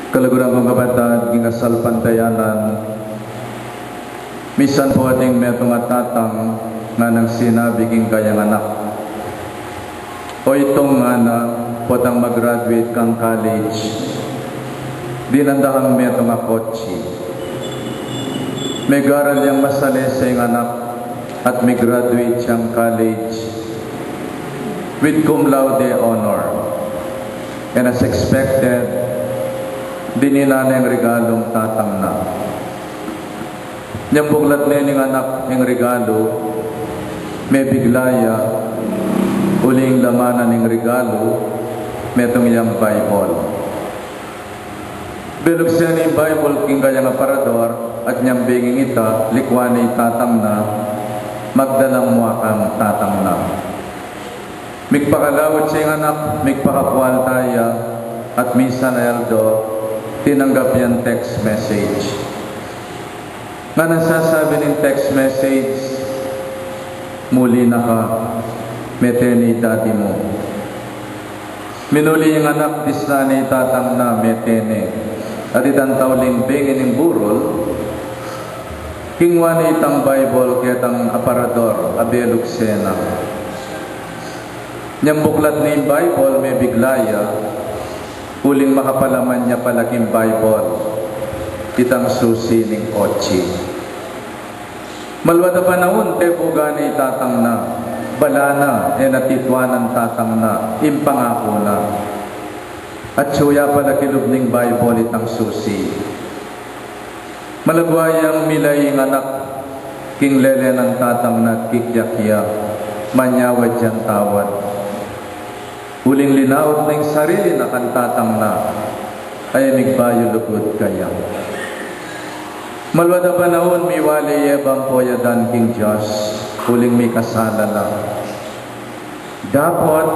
Kalaguran kong kapatid, gingasal pantayanan, misan po ating metong atatang nga nang sinabi king kayang anak. O itong nga na potang mag-graduate kang college, dinandahang metong akotsi. May garal yang masali sa iyong anak at may graduate siyang college with cum laude honor. And as expected, dinila na yung regalong tatang na. Niyang buglat na yung anak yung regalo, may biglaya, uling lamanan yung regalo, may itong yung Bible. Bilog siya ni Bible king kayang aparador, at niyang binging ita, likwan ni tatang na, magdalang muwakang tatang na. Migpakalawat siya yung anak, migpakapual taya, at misa na yaldo, tinanggap yan text message. Nga nasasabi ng text message, muli na ka, meternidad mo. Minuli yung anak, disna ni tatang na metene. At itantaw limbingin ng burol, kingwa ni itang Bible ketang aparador, abelog sena. Niyang buklat ni Bible, may biglaya, uling makapalaman niya palaking Bible, itang susi ng kotsi. Malwada panahon, tepo gani tatang na, bala na, natitwanan tatang na, impangako na. At suya pala kilub ng Bible itang susi. Malagwayang milay ng anak, king lele ng tatang na kikyakya, manyawad dyan tawad. Uling linaot ng sarili na kantatang na, ay migbayo lugod kaya. Malwada panahon, may wali yebang poyadan king Diyos, uling may kasala lang. Dapat,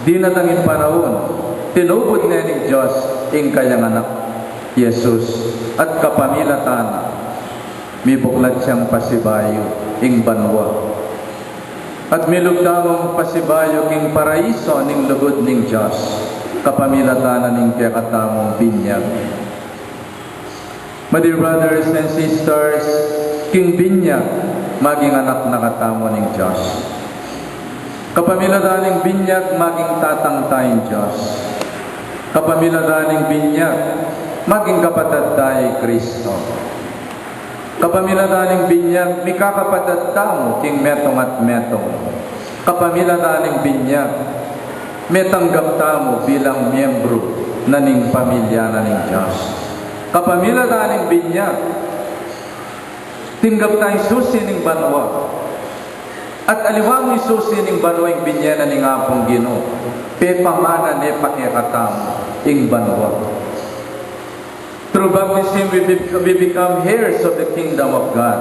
di natangin panahon, tinubod na ng Diyos, ing kayang anak, Jesus, at kapamilatan, may buklat siyang pasibayo, ing banwa. At milugdamong pasibayo king paraiso ning lugod ning Diyos, kapamilatanan ning kakatamong binyag. My dear brothers and sisters, king binyag, maging anak na katamo ning Diyos. Kapamilatanan ning binyag, maging tatang tayong Diyos. Kapamilatanan ning binyag, maging kapatid tayo Kristo. Kapamilataning binyag, may kakapatid tamo, king metong at metong. Kapamilataning binyag, may tanggap tamo bilang miyembro na ning pamilya na ning Diyos. Kapamilataning binyag, tinggap tayong susi ning banwa. At aliwang yung susi ning banwa yung binya na ning apong Ginoo, pepamana ne pakikatamo ing banwa. Through baptism, we become heirs of the kingdom of God.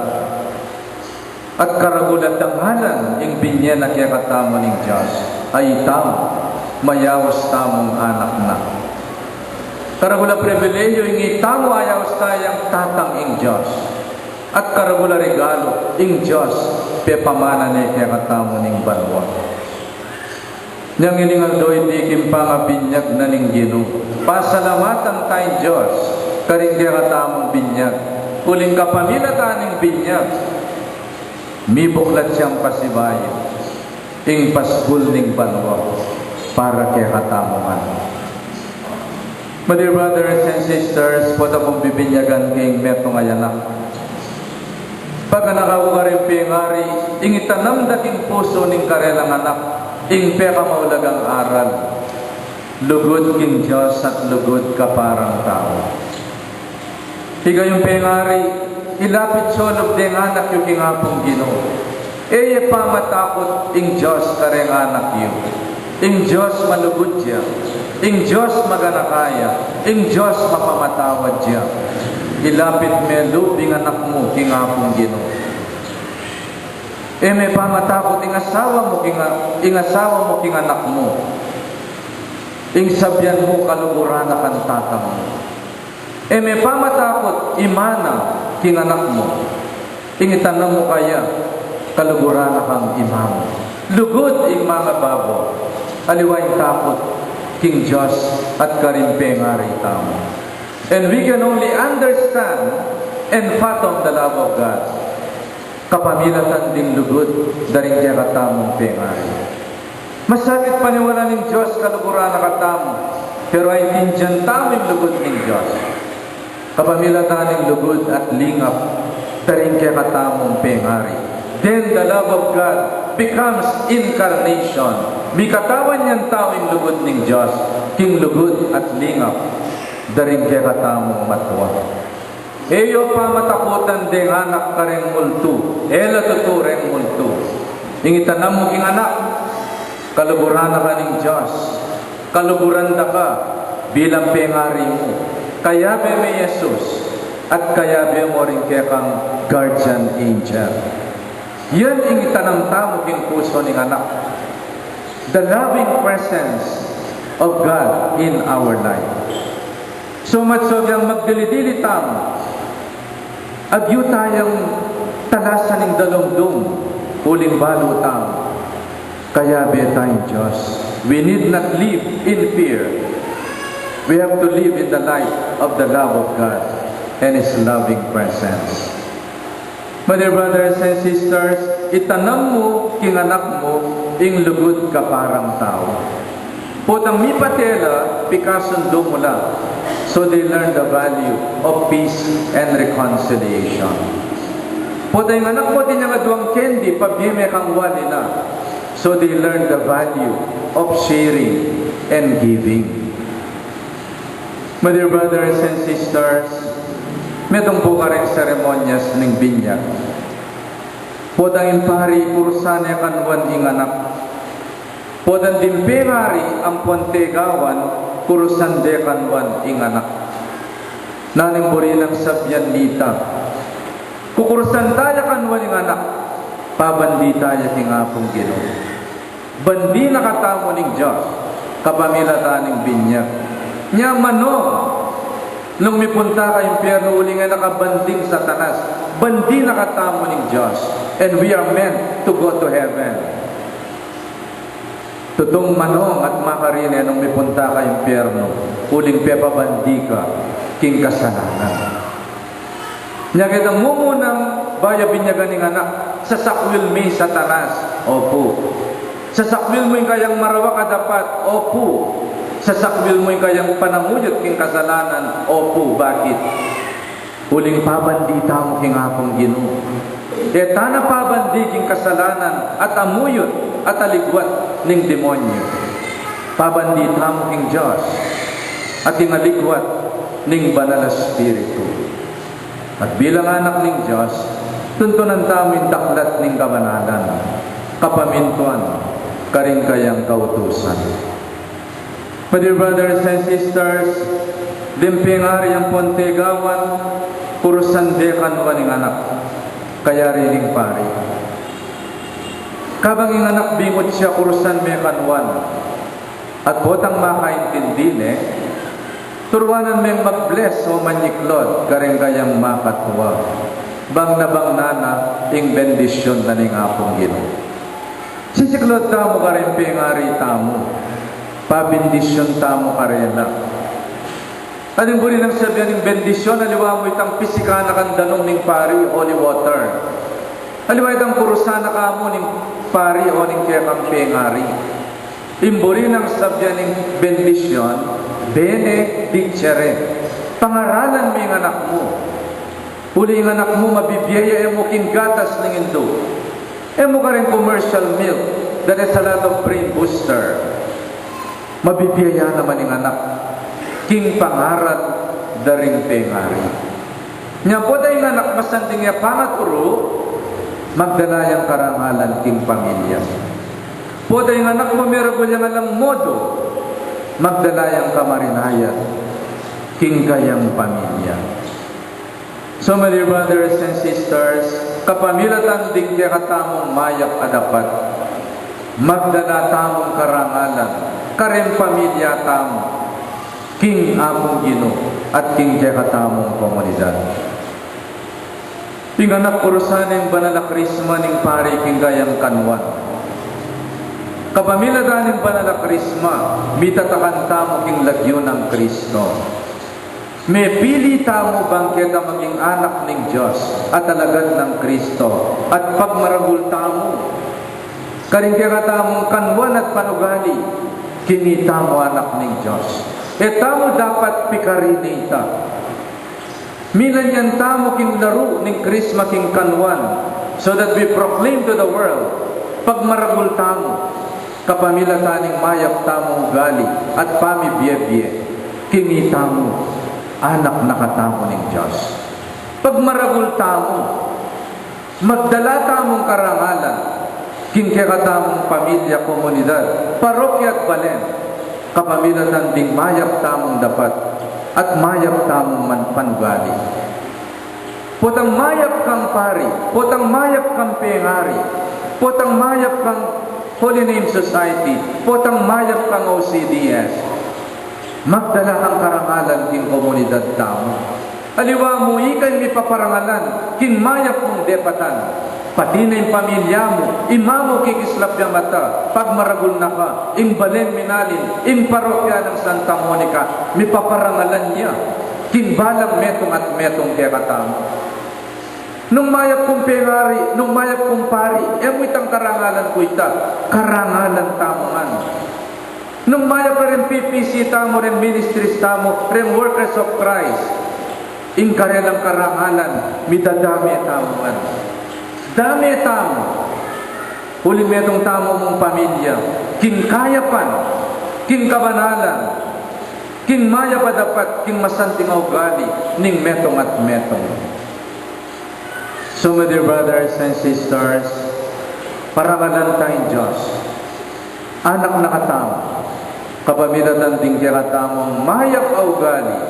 At karagulat ang halan, yung binya na kiyakatamo ng Diyos, ay tamo, mayawas tamong anak na. Karagula privilegyo, yung itamo ayawas tayang tatang ing Diyos. At karagula regalo, ing Diyos, pepamana na kiyakatamo ng banwa. Niyang iningal do, hindi kimpangabinyak na ning Ginoo. Pasalamatan tayong Diyos, karing kakatamong binyag. Uling kapamilataning binyag, may buklat siyang pasibayo, ing pasbul ning banwa, para kakatamong. My dear brothers and sisters, pwede kong bibinyagan king metong ayanak. Pagka nakaukaring pingari, ing itanam dating puso ning karelang anak, ing peka maulagang aral, lugod king Diyos at lugod ka parang tao. Higa yung pengari, ilapit solog ding anak yung kingapong Ginoo. Eye pamatakot ing Diyos kareng anak yu. Ing Diyos malugod siya. Ing Diyos maganakaya. Ing Diyos mapamatawad siya. Ilapit melubing anak mo kingapong Ginoo. May pamatakot ing asawa mo king anak mo. Ing sabyan mo kaluguran na kantata mo. May pamatakot, imana, king anak mo. Ingitanam mo kaya, kaluguran na kang imam. Lugod ing mga babo, aliway takot, king Diyos at karimpengari tamo. And we can only understand and fathom the love of God. Kapamilatan din lugod, daring kaya katamong pengari. Masakit paniwala ng Diyos, kaluguran na katamo, pero ay tindiyan taming lugod ng Diyos. Kapamilatan ng lugod at lingap, daring kaya katamong pengari. Then the love of God becomes incarnation. Bikatawan niyang tawing lugod ng Diyos, king lugod at lingap, daring kaya katamong matwa. Eyo pa matakutan ding anak kareng multo, ela tutureng multo. Ingitanam mo king anak, kaluguran na ka ng Diyos, kaluguran na ka bilang pengari mo. Kaya be may Jesus, at kaya be mo rin kaya kang guardian angel. Yan ingitanam tamo king puso ng anak. The loving presence of God in our life. So much of yung magdilidili tamo, agyo tayong talasan ng dalongdong, huling balutang, kaya be tayong Diyos. We need not live in fear. We have to live in the light of the love of God and His loving presence. My dear brothers and sisters, itanam mo, kinganak mo, ing lugod ka parang tao. Putang mi patela, pikasundo mo lang. So they learn the value of peace and reconciliation. Putang anak mo din yung aduang kendi, pabiyeme kang wali na. So they learn the value of sharing and giving. My dear brothers and sisters, metong po ka rin seremonyas ng binyag. Putang impari, kurusane kanwan ing anak. Putang dimpengari ang pontegawan, kurusan de kanwan ing anak. Naning burilang sabyan nita. Kukurusan tayo kanwan ing anak. Pabandi tayo tingapong Ginoo. Bandi nakatamo ning Diyos. Kapamilatan ning binyag. Nya manong. Nung mipunta ka impyerno uli nga nakabanding Satanas. Bandi nakatamo ning Diyos. And we are meant to go to heaven. Tutong manong at makarine nung may punta ka impyerno, uling pepabandi ka, king kasalanan. Nyagitang mumunang bayabin niya ganing anak, sasakwil mi Satanas, opo. Sasakwil mo yung kayang marawa ka dapat, opo. Sasakwil mo yung kayang panamuyot king kasalanan, opo. Bakit? Uling pabandita mo king apong Ginoo. Tana pabandi king kasalanan at amuyot at aligwat ning demonyo. Pabandita mo king Diyos at aligwat ning banal na Espiritu. At bilang anak ning Diyos, tuntunan tamin daklat ning kabanalan, kapamintuan, karing kayang kautusan. My dear brothers and sisters, limpingari ang pontegawan, kurusan dekan waning anak, kaya rining pari. Kabang ing anak bingot siya kurusan mekanwan, at potang makaintindine, turuanan meng mag-bless o manyiklod, karing kayang makatwa. Bang na bang nana, ing bendisyon na ning apong Ginoo. Sisiklod tamo karing pingari tamo, pabindisyon tamo karena. Aling buri nang sabihan ng bendisyon, aliwa mo itang pisikana kang danong ning pari, holy water. Aliwa itang kurusana ka mo ning pari o ning kaya kang pingari. Imburi nang sabihan ng bendisyon, benedicere. Pangaralan mo yung anak mo. Uli yung anak mo, mabibiyaya mo king gatas ng indo. Mo ka rin commercial milk, that is a lot of brain booster. Mabibiyaya naman yung anak. King pangarat daring pengari. Nya po dahil anak masanting ya pangat uro, magdalayang karangalan king pamilya. Po dahil anak mo meron yung alang modo, magdalayang kamarinayan king kayang pamilya. So my dear brothers and sisters, kapamilatan ding kaya katamong mayak adapat, magdala tamong karangalan, karen pamilya tamo, king apong Ginoo at king kaya katamong komunidad. Pinganak kurusan ng banal na krisma ng pari king gayang kanwan. Kapamilatan ng banal na krisma, mitatakan tamo king lagyo ng Kristo. May pili tamo bang kita maging anak ng Diyos at alagad ng Kristo at pagmaragul tamo, karingkira tamong kanwan at panugali, kinita mo anak ng Diyos. E tamo dapat pikarinita. Milan yan tamo kinlaro ng Krisma king kanwan, so that we proclaim to the world, pagmaragul tamo, kapamila taning mayap tamo ugali at pamibiyebye, kinita mo anak nakatamo ng Diyos. Pagmaragul tamo, magdala tamong karangalan, kinkekatamong pamilya, komunidad, parokya at balen, kapamila tanding mayap tamong dapat at mayap tamong panugali. Potang mayap kang pari, potang mayap kang pengari, potang mayap kang Holy Name Society, potang mayap kang OCDS, magdala kang karangalan king komunidad tamo. Aliwa mo, ikay may paparangalan, king mayap mong depatan, pati na yung pamilya mo, imamo kikislap yung mata, pag maragul na ka, ing balen minalin, ing parokya ng Santa Monica, may paparangalan niya, king balang metong at metong kekatamo. Nung mayap kong pengari, nung mayap kong pari, mo itang karangalan ko ita, karangalan tamongan. Nung mayap rin PPC tamo, rin ministries tamo, rin workers of Christ, ing karelang karangalan, midadami tamongan. Dami tamo, huli metong tamo mong pamilya, king kayapan, king kabanalan, king maya pa dapat, king masanting ugali, ning metong at metong. So my dear brothers and sisters, parangalan tayong Diyos, anak na katamo, kapamilatan ding kiratamong mayap ugali,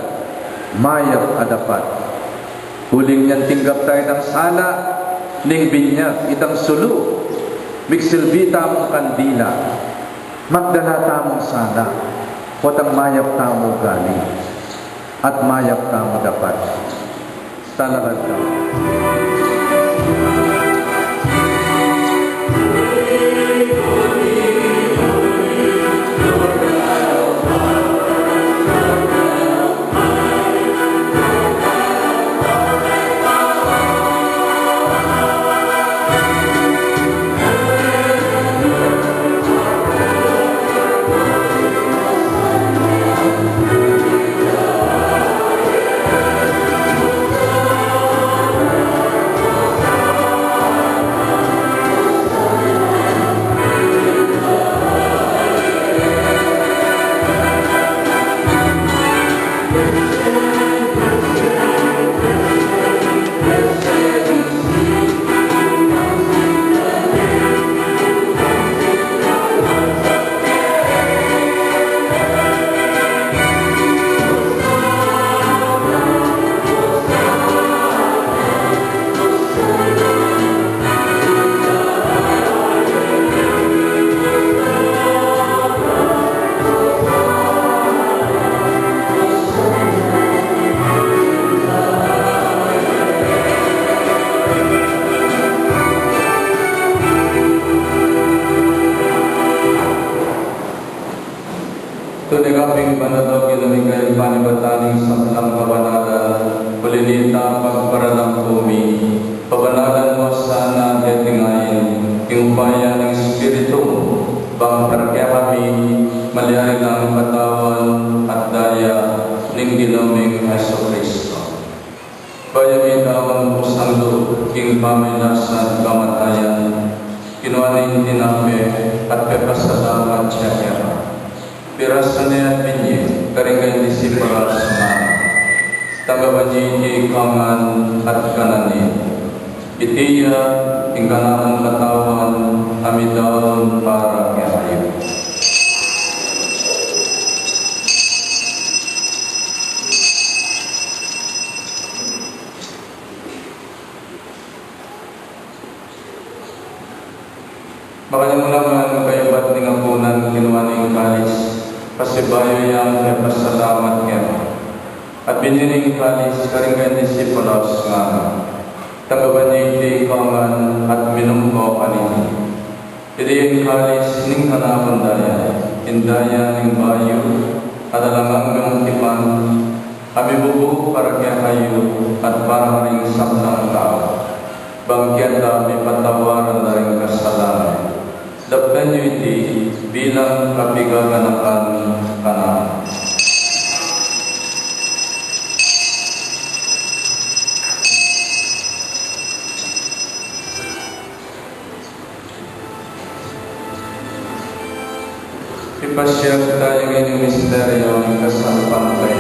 mayap adapat. Huling niyan tinggap tayo ng sala, ning binyag, itang sulu, miksilbi tamong kandila, magdala tamong sala, potang mayap tamo gali, at mayap tamo dapat. Salagad ka. Tunay kaming panatog ilamig kayo panibataning sa kalang kabanalan, kulinita pagparalang kumi, pabanalan mo sana detingayin, yung upaya ng Espiritu mo, bang parkya kami, maliari ng katawan at daya, ning ginaming Heso Kristo. Bayang itawan mo sang loob, king pamilasan kamatayan, kinuanin tinape at pepasalamat siya kaya. Pirasane at binye, karinggan disipulas man. Tagabanyi ikangan at kananin. Itiya, ingkanaan katawan, amidaon para kayo. Makalimulan kayo ba't ningapunan kinuha ng kalis? Pasibayo yang pasalamat niya. At binining kalis karinggan disipulos nga. Tagabanyi ikangan at minumbo kanini. Iti kalis ning kanakon daya, indaya ning bayo, at alangang tipan, Kami bubuk para kaya kayo at para rin sabnang tao. Bangkian kami patawaran na rin kasalanan. Dabdan nyo iti bilang kapigaganakan kanan. Ipasyag tayo ngayong misteryo ng kasampantay